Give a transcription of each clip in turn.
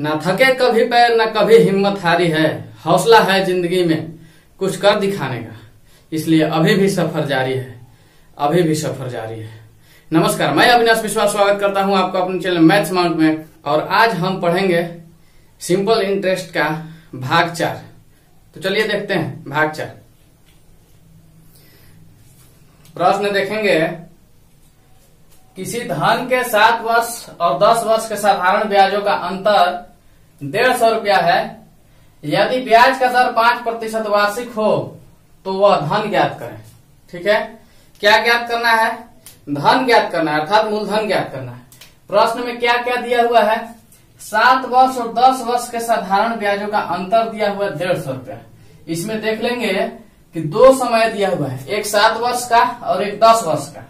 ना थके कभी पैर ना कभी हिम्मत हारी है, हौसला है जिंदगी में कुछ कर दिखाने का, इसलिए अभी भी सफर जारी है, अभी भी सफर जारी है। नमस्कार, मैं अविनाश विश्वास स्वागत करता हूं आपका अपने चैनल मैथ्स माउंट में। और आज हम पढ़ेंगे सिंपल इंटरेस्ट का भाग 4। तो चलिए देखते हैं भाग 4। प्रश्न देखेंगे, किसी धन के 7 वर्ष और 10 वर्ष के साधारण ब्याजों का अंतर 150 रुपया है। यदि ब्याज का दर 5% वार्षिक हो तो वह धन ज्ञात करें। ठीक है, क्या ज्ञात करना है? धन ज्ञात करना है, अर्थात मूलधन ज्ञात करना है। प्रश्न में क्या क्या दिया हुआ है? 7 वर्ष और 10 वर्ष के साधारण ब्याजों का अंतर दिया हुआ है 150 रुपया। इसमें देख लेंगे कि 2 समय दिया हुआ है, एक 7 वर्ष का और एक 10 वर्ष का,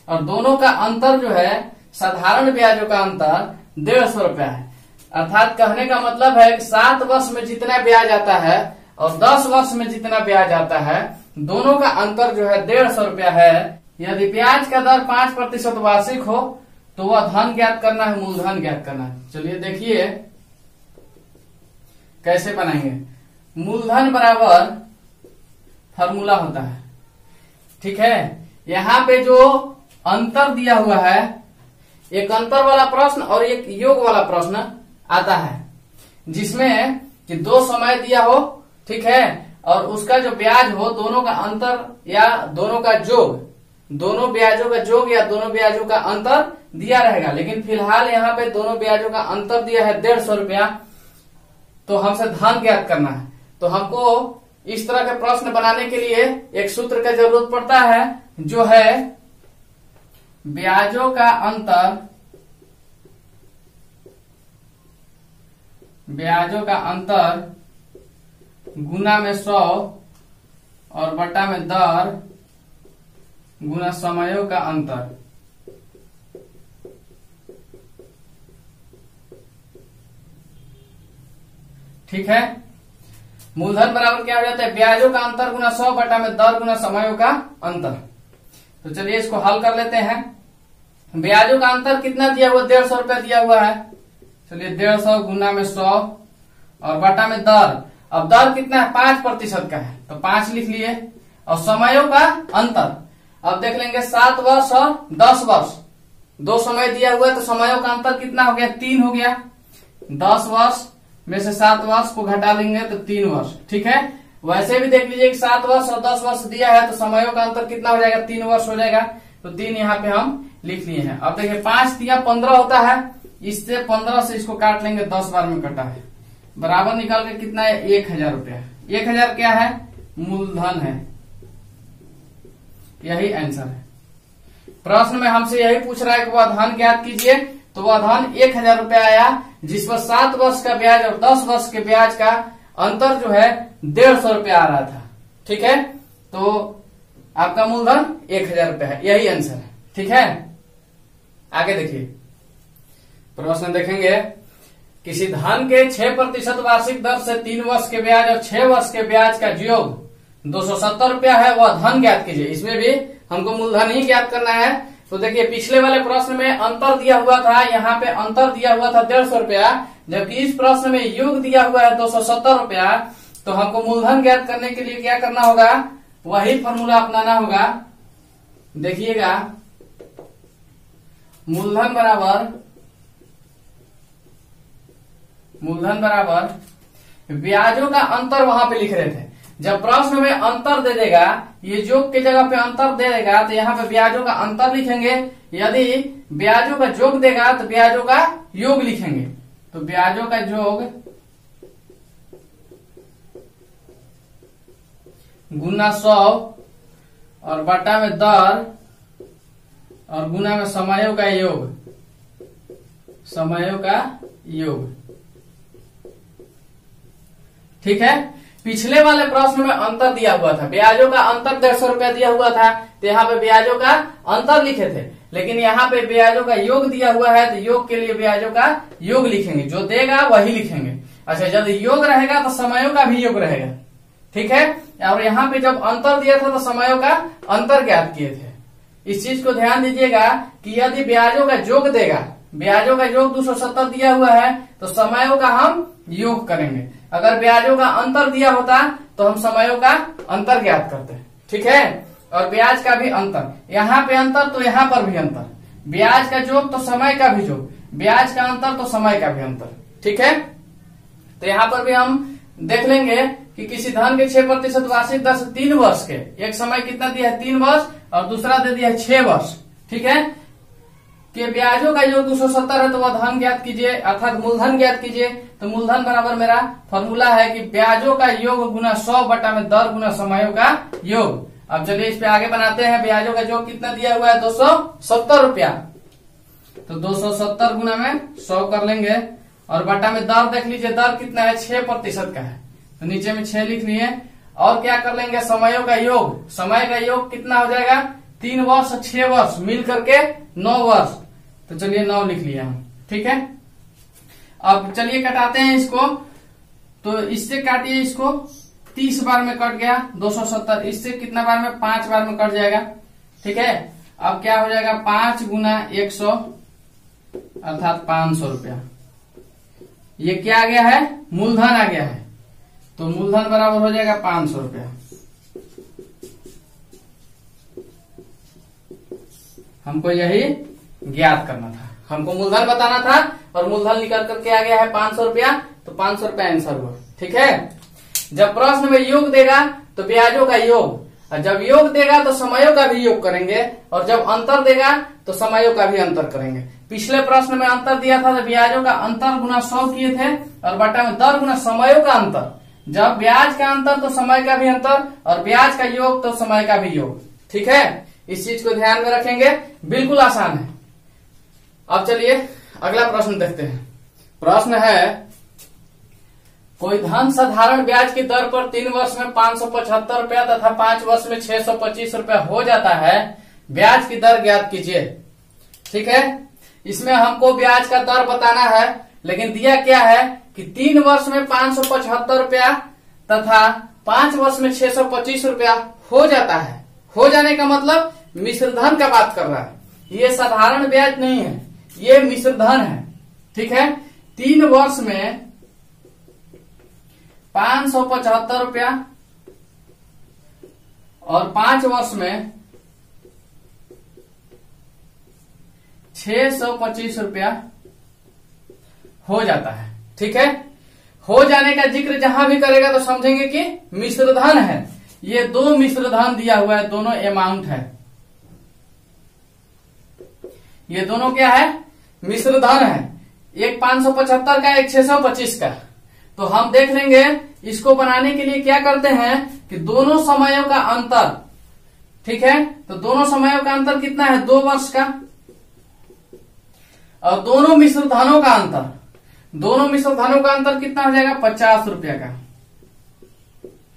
और दोनों का अंतर जो है साधारण ब्याजों का अंतर 150 रुपया है। अर्थात कहने का मतलब है कि 7 वर्ष में जितना ब्याज आता है और 10 वर्ष में जितना ब्याज आता है, दोनों का अंतर जो है 150 रुपया है। यदि ब्याज का दर 5% वार्षिक हो तो वह धन ज्ञात करना है, मूलधन ज्ञात करना है। चलिए देखिए कैसे बनाएंगे। मूलधन बराबर फॉर्मूला होता है, ठीक है। यहाँ पे जो अंतर दिया हुआ है, एक अंतर वाला प्रश्न और एक योग वाला प्रश्न आता है, जिसमें कि 2 समय दिया हो, ठीक है, और उसका जो ब्याज हो दोनों का अंतर या दोनों का जोग, दोनों ब्याजों का जोग या दोनों ब्याजों का अंतर दिया रहेगा। लेकिन फिलहाल यहाँ पे दोनों ब्याजों का अंतर दिया है 150 रुपया, तो हमसे धन ज्ञात करना है। तो हमको इस तरह के प्रश्न बनाने के लिए एक सूत्र का जरूरत पड़ता है, जो है ब्याजों का अंतर, ब्याजों का अंतर गुना में 100 और बटा में दर गुना समयों का अंतर। ठीक है, मूलधन बराबर क्या हो जाता है? ब्याजों का अंतर गुना 100 बटा में दर गुना समयों का अंतर। तो चलिए इसको हल कर लेते हैं। ब्याजों का अंतर कितना दिया हुआ? 150 रुपया दिया हुआ है। चलिए 150 गुना में 100 और बटा में दर। अब दर कितना है? 5% का है, तो 5 लिख लिए। और समयों का अंतर अब देख लेंगे, 7 वर्ष और 10 वर्ष, 2 समय दिया हुआ है, तो समयों का अंतर कितना हो गया? 3 हो गया। 10 वर्ष में से 7 वर्ष को घटा लेंगे तो 3 वर्ष। ठीक है, वैसे भी देख लीजिए कि 7 वर्ष और 10 वर्ष दिया है, तो समयों का अंतर कितना हो जाएगा? 3 वर्ष हो जाएगा। तो 3 यहाँ पे हम लिख लिए हैं। अब देखिए 5 दिया 15 होता है, इससे 15 से इसको काट लेंगे, 10 बार में कटा है, बराबर निकाल के कितना है? 1000 रुपया। 1000 क्या है? मूलधन है। यही आंसर है। प्रश्न में हमसे यही पूछ रहा है कि वह धन ज्ञात कीजिए, तो वह धन 1000 रुपया आया, जिस पर 7 वर्ष का ब्याज और 10 वर्ष के ब्याज का अंतर जो है 150 रुपया आ रहा था। ठीक है, तो आपका मूलधन 1000 रुपया है। यही आंसर है। ठीक है, आगे देखिए प्रश्न देखेंगे, किसी धन के 6% वार्षिक दर से 3 वर्ष के ब्याज और 6 वर्ष के ब्याज का योग 270 रुपया है, वह धन ज्ञात कीजिए। इसमें भी हमको मूलधन ही ज्ञात करना है। तो देखिए पिछले वाले प्रश्न में अंतर दिया हुआ था, यहाँ पे अंतर दिया हुआ था 150 रुपया, जबकि इस प्रश्न में योग दिया हुआ है 270 रुपया। तो हमको मूलधन ज्ञात करने के लिए क्या करना होगा? वही फॉर्मूला अपनाना होगा। देखिएगा, मूलधन बराबर ब्याजों का अंतर वहां पे लिख रहे थे। जब प्रश्न में अंतर दे देगा, ये जोग की जगह पे अंतर दे देगा, तो यहाँ पे ब्याजों का अंतर लिखेंगे। यदि ब्याजों का जोग देगा तो ब्याजों का योग लिखेंगे। तो ब्याजों का जोग गुना 100 और बटा में दर और गुना में समयों का योग, समयों का योग। ठीक है, पिछले वाले प्रश्न में अंतर दिया हुआ था, ब्याजों का अंतर 150 रुपया दिया हुआ था, तो यहाँ पे ब्याजों का अंतर लिखे थे। लेकिन यहाँ पे ब्याजों का योग दिया हुआ है, तो योग के लिए ब्याजों का योग लिखेंगे, जो देगा वही लिखेंगे। अच्छा, जब योग रहेगा तो समयों का भी योग रहेगा। ठीक है, और यहाँ पे जब अंतर दिया था तो समयों का अंतर ज्ञात किए थे। इस चीज को ध्यान दीजिएगा कि यदि ब्याजों का जोग देगा ब्याजों का योग 270 दिया हुआ है तो समयों का हम योग करेंगे। अगर ब्याजों का अंतर दिया होता तो हम समयों का अंतर ज्ञात करते। ठीक है, और ब्याज का भी अंतर, यहाँ पे अंतर तो यहाँ पर भी अंतर, ब्याज का योग तो समय का भी योग, ब्याज का अंतर तो समय का भी अंतर। ठीक है, तो यहाँ पर भी हम देख लेंगे कि किसी धन के 6% वार्षिक दर से 3 वर्ष के, एक समय कितना दिया है 3 वर्ष और दूसरा दे दिया है 6 वर्ष। ठीक है, कि ब्याजों का योग 270 है तो वह धन ज्ञात कीजिए, अर्थात मूलधन ज्ञात कीजिए। तो मूलधन बराबर मेरा फॉर्मूला है कि ब्याजों का योग गुना 100 बटा में दर गुना समयों का योग। अब चलिए इस पे आगे बनाते हैं। ब्याजों का योग कितना दिया हुआ है 270 रुपया, तो 270 गुना में 100 कर लेंगे और बटा में दर देख लीजिए, दर कितना है 6% का है तो नीचे में 6 लिख लिए। और क्या कर लेंगे समयों का योग, समय का योग कितना हो जाएगा 3 वर्ष 6 वर्ष मिल करके 9 वर्ष, तो चलिए 9 लिख लिया हम। ठीक है, अब चलिए कटाते हैं इसको, तो इससे काटिए इसको, 30 बार में कट गया 270, इससे कितना बार में 5 बार में कट जाएगा। ठीक है, अब क्या हो जाएगा 5 गुना 100 अर्थात 500 रुपया। ये क्या आ गया है मूलधन आ गया है, तो मूलधन बराबर हो जाएगा 500 रुपया। हमको यही ज्ञात करना था, हमको मूलधन बताना था और मूलधन निकाल करके आ गया है 500 रुपया, तो 500 रुपया आंसर हुआ। ठीक है, जब प्रश्न में योग देगा तो ब्याजों का योग, और जब योग देगा तो समयों का भी योग करेंगे, और जब अंतर देगा तो समयों का भी अंतर करेंगे। पिछले प्रश्न में अंतर दिया था तो ब्याजों का अंतर गुना 100 किए थे और बटा में दर गुना समयों का अंतर। जब ब्याज का अंतर तो समय का भी अंतर और ब्याज का योग तो समय का भी योग। ठीक है, इस चीज को ध्यान में रखेंगे, बिल्कुल आसान है। अब चलिए अगला प्रश्न देखते हैं। प्रश्न है कोई धन साधारण ब्याज की दर पर 3 वर्ष में 575 रुपया तथा 5 वर्ष में 625 रुपया हो जाता है, ब्याज की दर ज्ञात कीजिए। ठीक है, इसमें हमको ब्याज का दर बताना है, लेकिन दिया क्या है कि 3 वर्ष में 575 रुपया तथा 5 वर्ष में 625 रुपया हो जाता है। हो जाने का मतलब मिश्र धन का बात कर रहा है, ये साधारण ब्याज नहीं है, ये मिश्र धन है। ठीक है, 3 वर्ष में 575 रुपया और 5 वर्ष में 625 रुपया हो जाता है। ठीक है, हो जाने का जिक्र जहां भी करेगा तो समझेंगे कि मिश्र धन है। ये 2 मिश्र धन दिया हुआ है, दोनों अमाउंट है, ये दोनों क्या है मिश्र धन है, एक 575 का एक 625 का। तो हम देख लेंगे इसको बनाने के लिए क्या करते हैं कि दोनों समयों का अंतर, ठीक है, तो दोनों समयों का अंतर कितना है 2 वर्ष का, और दोनों मिश्र धनों का अंतर, दोनों मिश्र धनों का अंतर कितना हो जाएगा 50 रुपया का।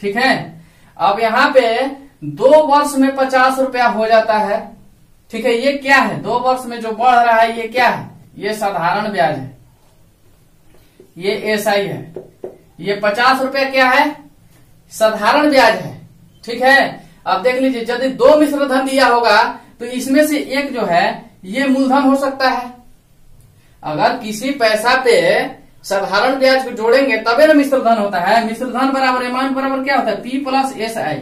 ठीक है, अब यहाँ पे 2 वर्ष में 50 रुपया हो जाता है। ठीक है, ये क्या है 2 वर्ष में जो बढ़ रहा है ये क्या है, ये साधारण ब्याज है, ये एसआई है, ये 50 रुपया क्या है साधारण ब्याज है। ठीक है, अब देख लीजिए यदि 2 मिश्र धन दिया होगा तो इसमें से एक जो है ये मूलधन हो सकता है। अगर किसी पैसा पे साधारण ब्याज को जोड़ेंगे तबे ना मिश्र धन होता है। मिश्र धन बराबर अमाउंट बराबर क्या होता है P plus S I,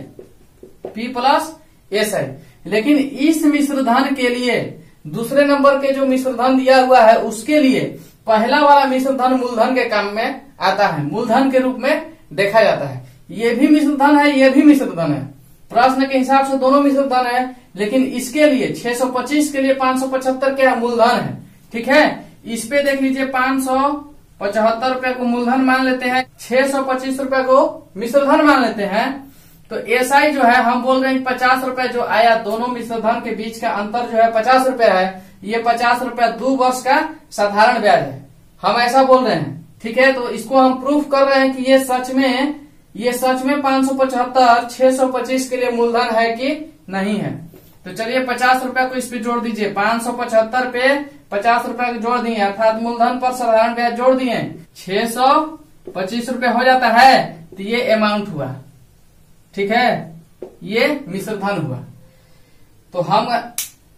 P plus S I. लेकिन इस मिश्र धन के लिए दूसरे नंबर के जो मिश्र धन दिया हुआ है उसके लिए पहला वाला मिश्र धन मूलधन के काम में आता है, मूलधन के रूप में देखा जाता है। ये भी मिश्र धन है, ये भी मिश्र धन है, प्रश्न के हिसाब से दोनों मिश्र धन है, लेकिन इसके लिए 625 के लिए 575 क्या मूलधन है। ठीक है, इस पे देख लीजिए 575 रुपया को मूलधन मान लेते हैं, 625 रुपया को मिश्र धन मान लेते हैं। तो एसआई जो है हम बोल रहे हैं 50 रुपया जो आया, दोनों मिश्र धन के बीच का अंतर जो है 50 रुपया है, ये 50 रुपया 2 वर्ष का साधारण ब्याज है, हम ऐसा बोल रहे हैं। ठीक है, तो इसको हम प्रूफ कर रहे हैं कि ये सच में 575 625 के लिए मूलधन है कि नहीं है। तो चलिए 50 रुपया को इस पे जोड़ दीजिए, 575 पे 50 रुपया को जोड़ दिए, अर्थात मूलधन पर साधारण ब्याज जोड़ दिए, 625 रुपया हो जाता है, तो ये अमाउंट हुआ। ठीक है, ये मिश्र धन हुआ। तो हम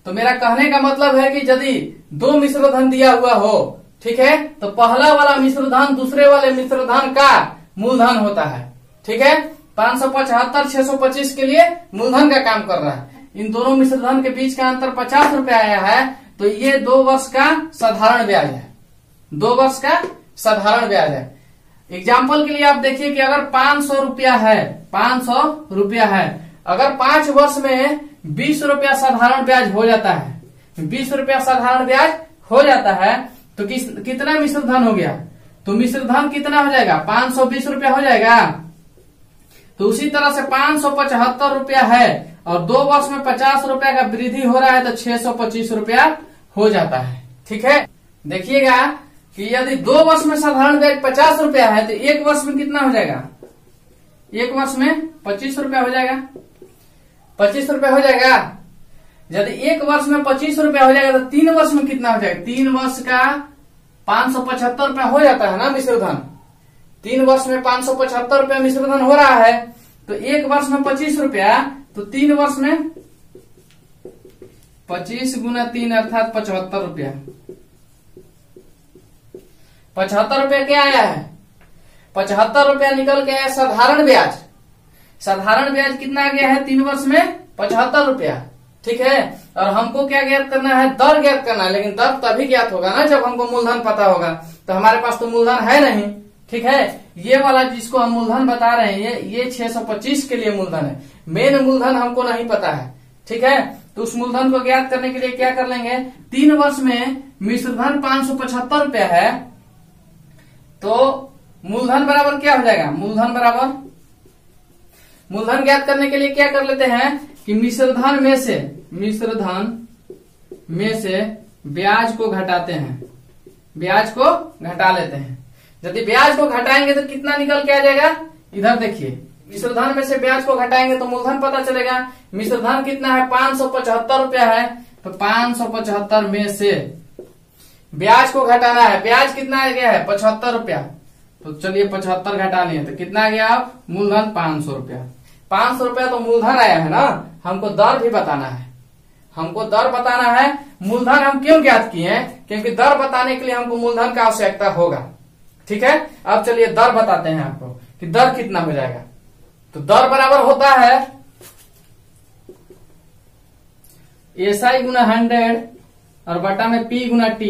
तो मेरा कहने का मतलब है कि यदि दो मिश्र धन दिया हुआ हो, ठीक है, तो पहला वाला मिश्र धन दूसरे वाले मिश्र धन का मूलधन होता है। ठीक है, 575 625 के लिए मूलधन का काम कर रहा है। इन दोनों मिश्र धन के बीच का अंतर 50 रुपया आया है, तो ये 2 वर्ष का साधारण ब्याज है। 2 वर्ष का साधारण ब्याज है। एग्जाम्पल के लिए आप देखिए कि अगर 500 रुपया है, 500 रुपया है, अगर 5 वर्ष में 20 रुपया साधारण ब्याज हो जाता है, 20 रुपया साधारण ब्याज हो जाता है, तो कितना मिश्र धन हो गया? तो मिश्र धन कितना हो जाएगा? 520 रुपया हो जाएगा। तो उसी तरह से 575 रुपया है और 2 वर्ष में 50 रुपया का वृद्धि हो रहा है, तो 625 रुपया हो जाता है। ठीक है, देखिएगा कि यदि 2 वर्ष में साधारण ब्याज 50 रुपया है, तो 1 वर्ष में कितना हो जाएगा? 1 वर्ष में 25 रुपया हो जाएगा। 25 रुपया हो जाएगा। यदि 1 वर्ष में 25 रुपया हो जाएगा, तो 3 वर्ष में कितना हो जाएगा? 3 वर्ष का 575 रुपया हो जाता है ना मिश्र धन। 3 वर्ष में 575 रुपया मिश्र धन हो रहा है, तो 1 वर्ष में 25 रुपया, तो 3 वर्ष में 25 गुना 3 अर्थात 75 रुपया। 75 रुपया क्या आया है? 75 रुपया निकल के आया साधारण ब्याज। साधारण ब्याज कितना आ गया है 3 वर्ष में? 75 रुपया। ठीक है, और हमको क्या ज्ञात करना है? दर ज्ञात करना है। लेकिन दर तभी ज्ञात होगा ना जब हमको मूलधन पता होगा। तो हमारे पास तो मूलधन है नहीं। ठीक है, ये वाला जिसको हम मूलधन बता रहे हैं, ये 625 के लिए मूलधन है। मेन मूलधन हमको नहीं पता है। ठीक है, तो उस मूलधन को ज्ञात करने के लिए क्या कर लेंगे? 3 वर्ष में मिश्रधन 575 रुपया है, तो मूलधन बराबर क्या हो जाएगा? मूलधन बराबर, मूलधन ज्ञात करने के लिए क्या कर लेते हैं कि मिश्रधन में से ब्याज को घटाते हैं। ब्याज को घटा लेते हैं। यदि ब्याज को घटाएंगे तो कितना निकल के आ जाएगा? इधर देखिए, मिश्रधन में से ब्याज को घटाएंगे तो मूलधन पता चलेगा। मिश्रधन कितना है? 575 रुपया है, तो 575 में से ब्याज को घटाना है। ब्याज कितना आ गया है? 75 रुपया। तो चलिए 75 घटा लिए, तो कितना आ गया? मूलधन 500 रुपया। 500 रुपया तो मूलधन आया है ना। हमको दर भी बताना है। हमको दर बताना है। मूलधन हम क्यों ज्ञात किए हैं? क्योंकि दर बताने के लिए हमको मूलधन का आवश्यकता होगा। ठीक है, अब चलिए दर बताते हैं आपको कि दर कितना हो जाएगा। तो दर बराबर होता है SI गुना 100 और बटा में P गुना T।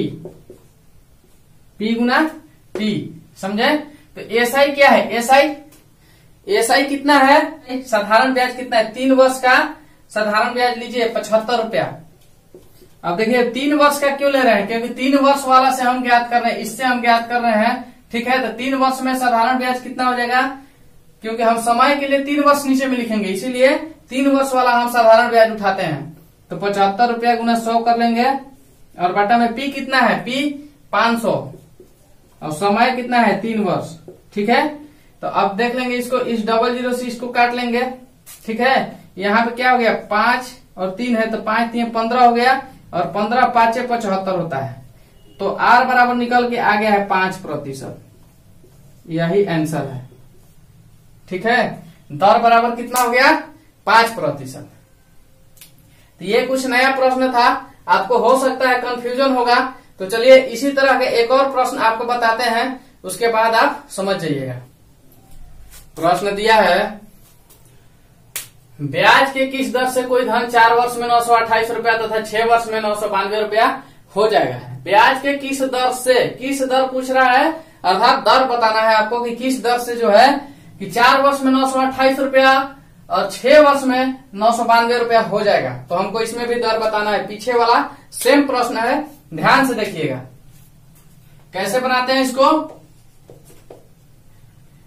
P गुना T, समझे? तो SI क्या है? SI कितना है? साधारण ब्याज कितना है? 3 वर्ष का साधारण ब्याज लीजिए 75 रुपया। अब देखिए 3 वर्ष का क्यों ले रहे हैं? क्योंकि 3 वर्ष वाला से हम ज्ञात कर रहे हैं, इससे हम ज्ञात कर रहे हैं। ठीक है, तो 3 वर्ष में साधारण ब्याज कितना हो जाएगा? क्योंकि हम समय के लिए 3 वर्ष नीचे में लिखेंगे, इसीलिए 3 वर्ष वाला हम साधारण ब्याज उठाते हैं। तो 75 रुपया गुना 100 कर लेंगे और बटा में P कितना है? P 500 और समय कितना है? 3 वर्ष। ठीक है, तो अब देख लेंगे इसको, इस 00 से इसको काट लेंगे। ठीक है, यहाँ पे क्या हो गया? 5 और 3 है, तो 5 3 15 हो गया और 15 5 75 होता है। तो R बराबर निकल के आ गया है 5%। यही आंसर है। ठीक है, दर बराबर कितना हो गया? 5%। तो ये कुछ नया प्रश्न था, आपको हो सकता है कंफ्यूजन होगा। तो चलिए इसी तरह के एक और प्रश्न आपको बताते हैं, उसके बाद आप समझ जाइएगा। प्रश्न दिया है, ब्याज के किस दर से कोई धन 4 वर्ष में 928 रुपया तथा 6 वर्ष में 992 रुपया हो जाएगा? ब्याज के किस दर से, किस दर पूछ रहा है, अर्थात दर बताना है आपको कि किस दर से जो है कि 4 वर्ष में 928 रुपया और 6 वर्ष में 992 रुपया हो जाएगा। तो हमको इसमें भी दर बताना है। पीछे वाला सेम प्रश्न है, ध्यान से देखिएगा कैसे बनाते हैं इसको।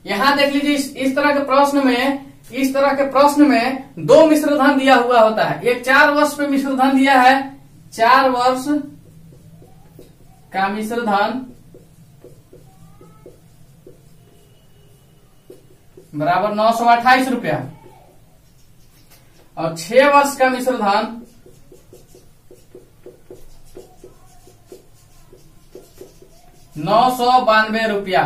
यहां देख लीजिए, इस तरह के प्रश्न में 2 मिश्रधन दिया हुआ होता है। एक 4 वर्ष पे मिश्रधन दिया है, 4 वर्ष का मिश्रधन बराबर 928 रुपया और 6 वर्ष का मिश्रधन 992 रुपया।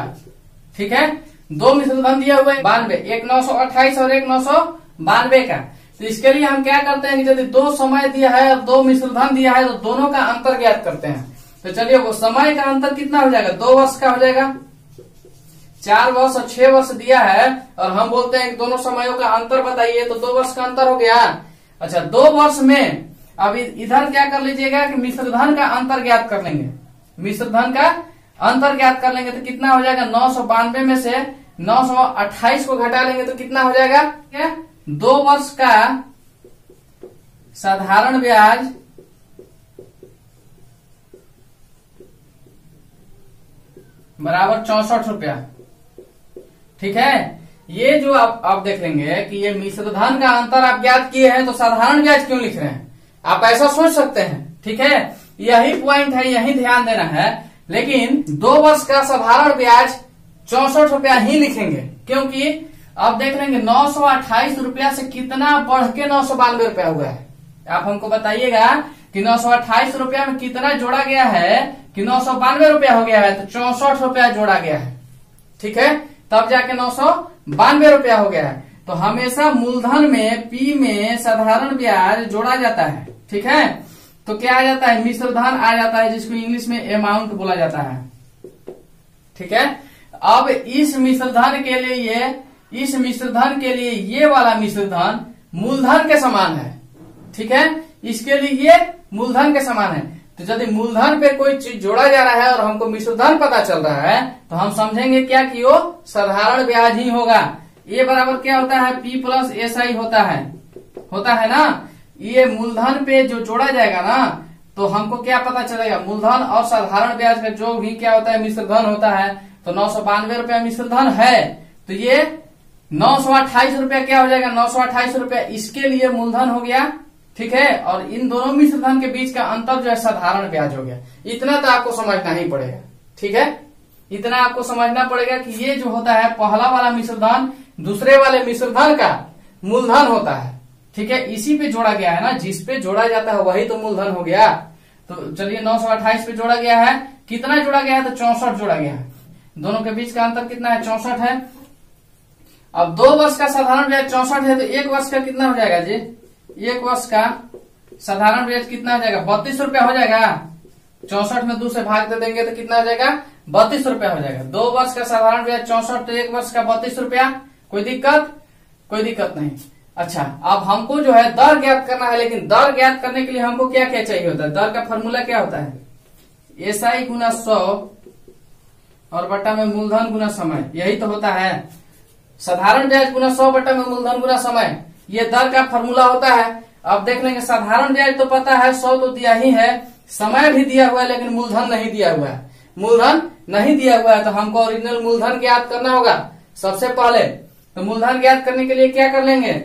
ठीक है, 2 मिश्रधन दिया हुआ है 92, एक 928 और एक 992 का। तो इसके लिए हम क्या करते हैं कि यदि 2 समय दिया है और 2 मिश्र धन दिया है तो दोनों का अंतर ज्ञात करते हैं। तो चलिए वो समय का अंतर कितना हो जाएगा, 2 वर्ष का हो जाएगा। 4 वर्ष और 6 वर्ष दिया है और हम बोलते हैं कि दोनों समयों का अंतर बताइए, तो 2 वर्ष का अंतर हो गया। अच्छा 2 वर्ष में अब इधर क्या कर लीजिएगा कि मिश्र धन का अंतर ज्ञात कर लेंगे। मिश्र धन का अंतर ज्ञात कर लेंगे तो कितना हो जाएगा, 992 में से 928 को घटा लेंगे तो कितना हो जाएगा, 2 वर्ष का साधारण ब्याज बराबर 64 रुपया। ठीक है, ये जो आप देख लेंगे कि ये मिश्र धन का अंतर आप ज्ञात किए हैं तो साधारण ब्याज क्यों लिख रहे हैं, आप ऐसा सोच सकते हैं। ठीक है, यही पॉइंट है, यही ध्यान देना है। लेकिन 2 वर्ष का साधारण ब्याज 64 रुपया ही लिखेंगे, क्योंकि अब देख लेंगे 928 रुपया से कितना बढ़ के 992 रुपया हुआ है। आप हमको बताइएगा कि 928 रुपया में कितना जोड़ा गया है कि 992 रुपया हो गया है, तो 64 रुपया जोड़ा गया है। ठीक है, तब जाके 992 रुपया हो गया है। तो हमेशा मूलधन में पी में साधारण ब्याज जोड़ा जाता है। ठीक है, तो क्या आ जाता है, मिश्र धन आ जाता है, जिसको इंग्लिश में अमाउंट बोला जाता है। ठीक है, अब इस मिश्र धन के लिए ये वाला मिश्र धन मूलधन के समान है। ठीक है, इसके लिए ये मूलधन के समान है। तो यदि मूलधन पे कोई चीज जोड़ा जा रहा है और हमको मिश्र धन पता चल रहा है तो हम समझेंगे क्या कि वो साधारण ब्याज ही होगा। ये बराबर क्या होता है, P प्लस SI होता है ना। ये मूलधन पे जो जोड़ा जाएगा ना तो हमको क्या पता चलेगा, मूलधन और साधारण ब्याज का जो भी क्या होता है मिश्र धन होता है। तो 992 रुपया मिश्र धन है, तो ये 928 रुपया क्या हो जाएगा, 928 रुपया इसके लिए मूलधन हो गया। ठीक है, और इन दोनों मिश्र धन के बीच का अंतर जो है साधारण ब्याज हो गया। इतना तो आपको समझना ही पड़ेगा। ठीक है, इतना आपको समझना पड़ेगा कि ये जो होता है पहला वाला मिश्र धन दूसरे वाले मिश्र धन का मूलधन होता है। ठीक है, इसी पे जोड़ा गया है ना, जिस पे जोड़ा जाता है वही तो मूलधन हो गया। तो चलिए 928 पे जोड़ा गया है, कितना जोड़ा गया है, तो 64 जोड़ा गया है। दोनों के बीच का अंतर कितना है, 64 है। अब 2 वर्ष का साधारण ब्याज 64 है, तो 1 वर्ष का कितना हो जाएगा जी, 1 वर्ष का साधारण ब्याज कितना हो जाएगा, 32 रुपया हो जाएगा। 64 में 2 से भाग दे देंगे तो कितना हो जाएगा, 32 रुपया हो जाएगा। 2 वर्ष का साधारण ब्याज 64 तो 1 वर्ष का 32 रुपया। कोई दिक्कत नहीं। अच्छा, अब हमको जो है दर ज्ञात करना है, लेकिन दर ज्ञात करने के लिए हमको क्या क्या चाहिए होता है, दर का फॉर्मूला क्या होता है, SI गुना 100 और बट्टा में मूलधन गुना समय, यही तो होता है। साधारण ब्याज गुना 100 बट्टा में मूलधन गुना समय, ये दर का फॉर्मूला होता है। अब देख लेंगे साधारण ब्याज तो पता है 100 तो दिया ही है, समय भी दिया हुआ है, लेकिन मूलधन नहीं दिया हुआ है। मूलधन नहीं दिया हुआ है तो हमको ओरिजिनल मूलधन ज्ञात करना होगा सबसे पहले। तो मूलधन ज्ञात करने के लिए क्या कर लेंगे,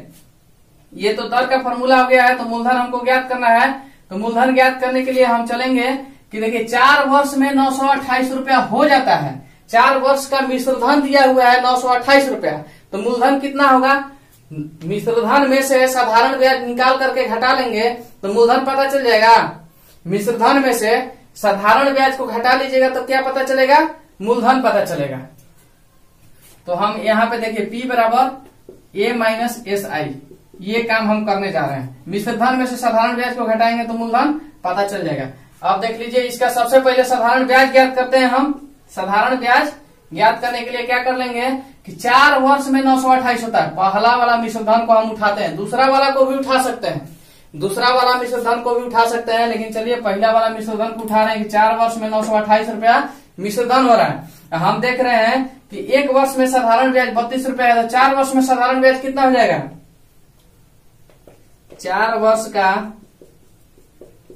ये तो दर का फॉर्मूला हो गया है, तो मूलधन हमको ज्ञात करना है। तो मूलधन ज्ञात करने के लिए हम चलेंगे कि देखिए 4 वर्ष में 928 रुपया हो जाता है। 4 वर्ष का मिश्र धन दिया हुआ है 928 रुपया, तो मूलधन कितना होगा, मिश्र धन में से साधारण ब्याज निकाल करके घटा लेंगे तो मूलधन पता चल जाएगा। मिश्र धन में से साधारण ब्याज को घटा लीजिएगा तो क्या पता चलेगा, मूलधन पता चलेगा। तो हम यहाँ पे देखिए P बराबर A माइनस SI, ये काम हम करने जा रहे हैं। मिश्र धन में से साधारण ब्याज को घटाएंगे तो मूलधन पता चल जाएगा। अब देख लीजिए, इसका सबसे पहले साधारण ब्याज ज्ञात करते हैं हम। साधारण ब्याज ज्ञात करने के लिए क्या कर लेंगे कि 4 वर्ष में 928 होता है, पहला वाला मिश्र धन को हम उठाते हैं, दूसरा वाला को भी उठा सकते हैं, दूसरा वाला मिश्र धन को भी उठा सकते हैं, लेकिन चलिए पहला वाला मिश्र धन को उठा रहे हैं कि 4 वर्ष में 928 रुपया मिश्र धन हो रहा है। हम देख रहे हैं कि 1 वर्ष में साधारण ब्याज 32 रुपया है, तो 4 वर्ष में साधारण ब्याज कितना हो जाएगा, 4 वर्ष का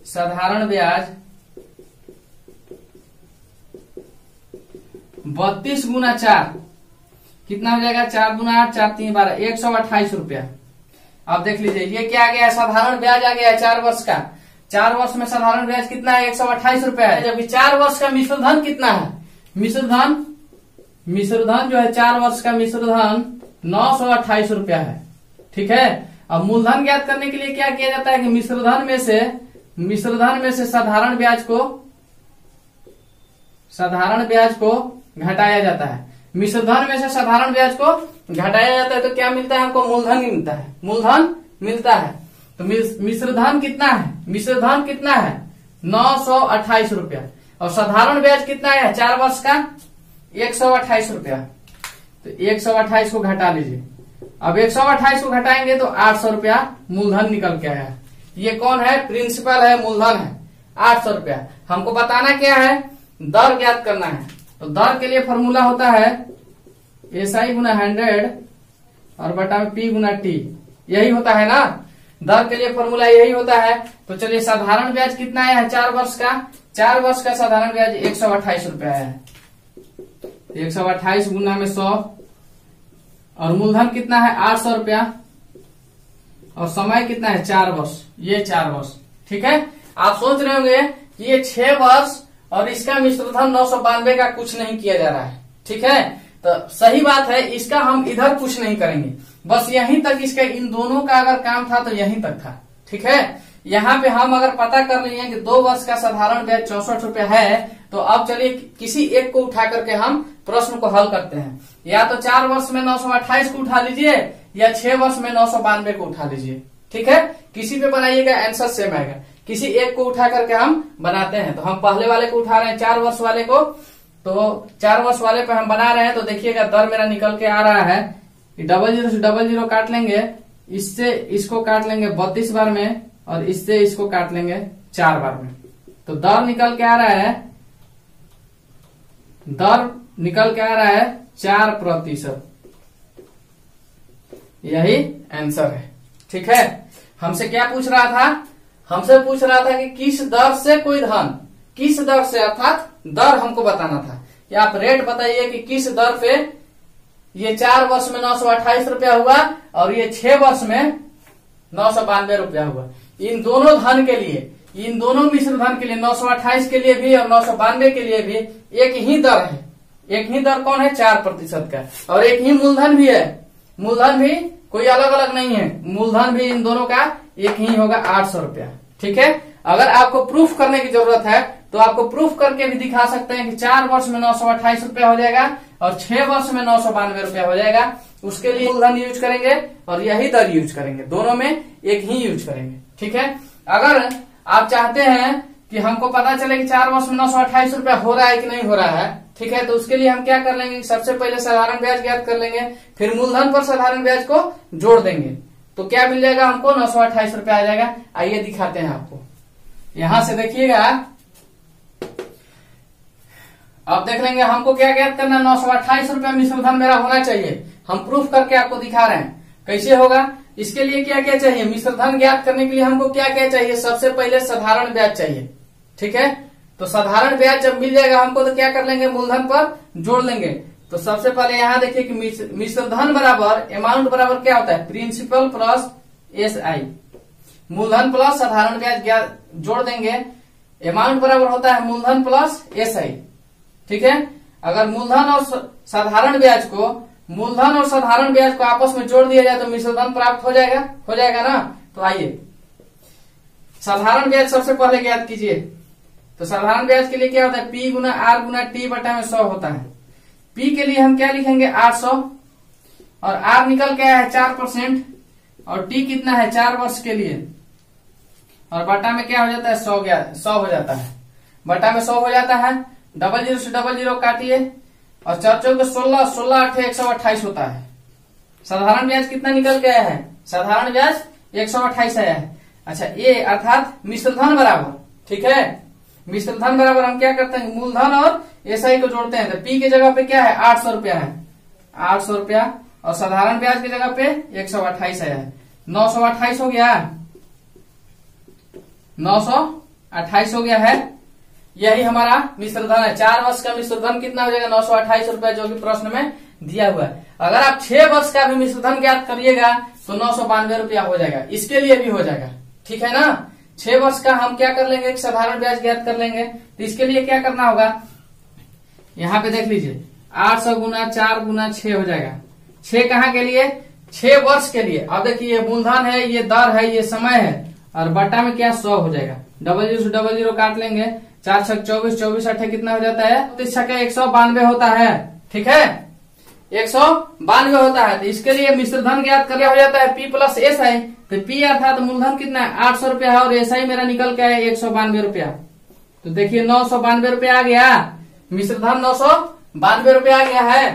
साधारण ब्याज 32 गुना 4 कितना हो जाएगा, 4 गुना 8 4 3 12 128 रुपया। अब देख लीजिए ये क्या आ गया है, साधारण ब्याज आ गया है 4 वर्ष का। 4 वर्ष में साधारण ब्याज कितना है, 128 रुपया है। जबकि 4 वर्ष का मिश्र धन कितना है, मिश्र धन जो है 4 वर्ष का मिश्र धन 928 रुपया है। ठीक है, अब मूलधन ज्ञात करने के लिए क्या किया जाता है कि मिश्र धन में से साधारण ब्याज को घटाया जाता है। मिश्र धन में से साधारण ब्याज को घटाया जाता है तो क्या मिलता है हमको, मूलधन ही मिलता है। मूलधन मिलता है। तो मिश्र धन कितना है, मिश्र धन कितना है 928 रुपया, और साधारण ब्याज कितना है 4 वर्ष का 128 रुपया। तो 128 को घटा लीजिए। अब 128 को घटाएंगे तो 800 रुपया मूलधन निकल के आया। ये कौन है, प्रिंसिपल है, मूलधन है 800 रुपया। हमको बताना क्या है, दर ज्ञात करना है। तो दर के लिए फॉर्मूला होता है SI गुना 100 और बटा में P गुना T, यही होता है ना। दर के लिए फॉर्मूला यही होता है। तो चलिए साधारण ब्याज कितना आया है 4 वर्ष का, 4 वर्ष का साधारण ब्याज 128 रुपया आया है। 128 गुना में 100, और मूलधन कितना है 800 रुपया, और समय कितना है 4 वर्ष, ये 4 वर्ष। ठीक है, आप सोच रहे होंगे कि ये 6 वर्ष और इसका मिश्रधन 992 का कुछ नहीं किया जा रहा है। ठीक है, तो सही बात है, इसका हम इधर कुछ नहीं करेंगे, बस यहीं तक इसका, इन दोनों का अगर काम था तो यहीं तक था। ठीक है, यहाँ पे हम अगर पता कर लिए कि 2 वर्ष का साधारण ब्याज 64 रुपया है, तो अब चलिए किसी एक को उठा करके हम प्रश्न को हल करते हैं। या तो 4 वर्ष में 928 को उठा लीजिए, या 6 वर्ष में 992 को उठा लीजिए। ठीक है, किसी पे बनाइएगा आंसर सेम आएगा। किसी एक को उठा करके हम बनाते हैं। तो हम पहले वाले को उठा रहे हैं 4 वर्ष वाले को, तो 4 वर्ष वाले पे हम बना रहे हैं। तो देखिएगा दर मेरा निकल के आ रहा है, 00 से 00 काट लेंगे, इससे इसको काट लेंगे 32 बार में, और इससे इसको काट लेंगे 4 बार में। तो दर निकल के आ रहा है, दर निकल के आ रहा है 4%। यही आंसर है। ठीक है, हमसे क्या पूछ रहा था, हमसे पूछ रहा था कि किस दर से कोई धन, किस दर से, अर्थात दर हमको बताना था। या आप रेट बताइए कि किस दर पे ये 4 वर्ष में 928 रुपया हुआ और ये 6 वर्ष में 992 रुपया हुआ। इन दोनों धन के लिए, इन दोनों मिश्र धन के लिए, 928 के लिए भी और 992 के लिए भी एक ही दर है। एक ही दर कौन है 4% का, और एक ही मूलधन भी है। मूलधन भी कोई अलग अलग नहीं है, मूलधन भी इन दोनों का एक ही होगा 800 रुपया। ठीक है, अगर आपको प्रूफ करने की जरूरत है तो आपको प्रूफ करके भी दिखा सकते हैं कि 4 वर्ष में 928 रुपया हो जाएगा और 6 वर्ष में 992 रुपया हो जाएगा। उसके लिए मूलधन यूज करेंगे और यही दर यूज करेंगे, दोनों में एक ही यूज करेंगे। ठीक है, अगर आप चाहते हैं कि हमको पता चले कि 4 वर्ष में 928 रुपया हो रहा है कि नहीं हो रहा है, ठीक है, तो उसके लिए हम क्या कर लेंगे, सबसे पहले साधारण ब्याज ज्ञात कर लेंगे, फिर मूलधन पर साधारण ब्याज को जोड़ देंगे। तो क्या मिल जाएगा हमको 928 रुपया आ जाएगा। आइए दिखाते हैं आपको, यहां से देखिएगा, अब देख लेंगे हमको क्या ज्ञात करना है। 928 रुपया मिश्रधन मेरा होना चाहिए, हम प्रूफ करके आपको दिखा रहे हैं कैसे होगा। इसके लिए क्या क्या चाहिए, मिश्रधन ज्ञात करने के लिए हमको क्या क्या चाहिए, सबसे पहले साधारण ब्याज चाहिए। ठीक है, तो साधारण ब्याज जब मिल जाएगा हमको तो क्या कर लेंगे, मूलधन पर जोड़ लेंगे। तो सबसे पहले यहाँ देखिए कि मिश्रधन बराबर अमाउंट बराबर क्या होता है, प्रिंसिपल प्लस SI, मूलधन प्लस साधारण ब्याज जोड़ देंगे। अमाउंट बराबर होता है मूलधन प्लस SI। ठीक है, अगर मूलधन और साधारण ब्याज को, मूलधन और साधारण ब्याज को आपस में जोड़ दिया जाए तो मिश्रधन प्राप्त हो जाएगा ना। तो आइए साधारण ब्याज सबसे पहले ज्ञात कीजिए। तो साधारण ब्याज के लिए क्या होता है, P गुना R गुना T बटा में 100 होता है। P के लिए हम क्या लिखेंगे 800, और R निकल के आया है 4%, और T कितना है 4 वर्ष के लिए, और बटा में क्या हो जाता है 100 हो जाता है, बटा में 100 हो जाता है। 00 से 00 काटिए, और 4 चौके 16, 16 8 128 होता है। साधारण ब्याज कितना निकल के आया है, साधारण ब्याज 128 आया है। अच्छा, ये अर्थात मिश्रधन बराबर, ठीक है, मिश्रधन बराबर हम क्या करते हैं, मूलधन और SI को जोड़ते हैं। तो P की जगह पे क्या है 800 रुपया है, 800 रुपया, और साधारण ब्याज की जगह पे 128 आया है। 928 हो गया, 928 हो गया है। यही हमारा मिश्रधन है। 4 वर्ष का मिश्रधन कितना हो जाएगा 928 रुपया, जो कि प्रश्न में दिया हुआ है। अगर आप 6 वर्ष का भी मिश्रधन ज्ञात करिएगा तो 992 रुपया हो जाएगा, इसके लिए भी हो जाएगा। ठीक है ना, 6 वर्ष का हम क्या कर लेंगे, एक साधारण ब्याज ज्ञात कर लेंगे। तो इसके लिए क्या करना होगा, यहाँ पे देख लीजिए 800 गुना 4 गुना 6 हो जाएगा। 6 कहाँ के लिए, 6 वर्ष के लिए। अब देखिए ये मूलधन है, ये दर है, ये समय है, और बटा में क्या 100 हो जाएगा। 00 से 00 काट लेंगे, 4 6 24, 24 8 कितना हो जाता है, 32 6 192 होता है। ठीक है, 192 होता है। तो इसके लिए मिश्र धन ज्ञात करना हो जाता है P प्लस SI। तो P अर्थात मूलधन कितना है 800 रुपया है और SI मेरा निकल के आया 192 रुपया। तो देखिए 992 रुपया आ गया, मिश्र धन 992 रुपया आ गया है।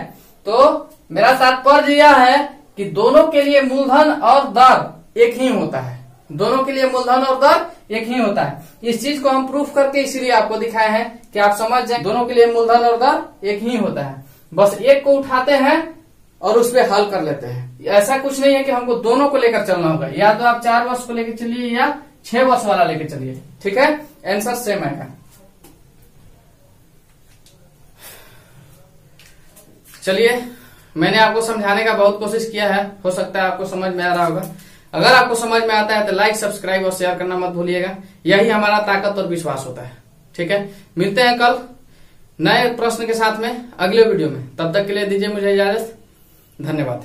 तो मेरा तात्पर्य यह है कि दोनों के लिए मूलधन और दर एक ही होता है, दोनों के लिए मूलधन और दर एक ही होता है। इस चीज को हम प्रूफ करके इसीलिए आपको दिखाए हैं कि आप समझ जाए दोनों के लिए मूलधन और दर एक ही होता है। बस एक को उठाते हैं और उस पर हल कर लेते हैं। ऐसा कुछ नहीं है कि हमको दोनों को लेकर चलना होगा, या तो आप 4 वर्ष को लेकर चलिए या 6 वर्ष वाला लेकर चलिए, ठीक है, आंसर सेम आएगा। चलिए, मैंने आपको समझाने का बहुत कोशिश किया है, हो सकता है आपको समझ में आ रहा होगा। अगर आपको समझ में आता है तो लाइक, सब्सक्राइब और शेयर करना मत भूलिएगा, यही हमारा ताकत और विश्वास होता है, ठीक है। मिलते हैं कल नए प्रश्न के साथ में अगले वीडियो में, तब तक के लिए दीजिए मुझे इजाजत, धन्यवाद।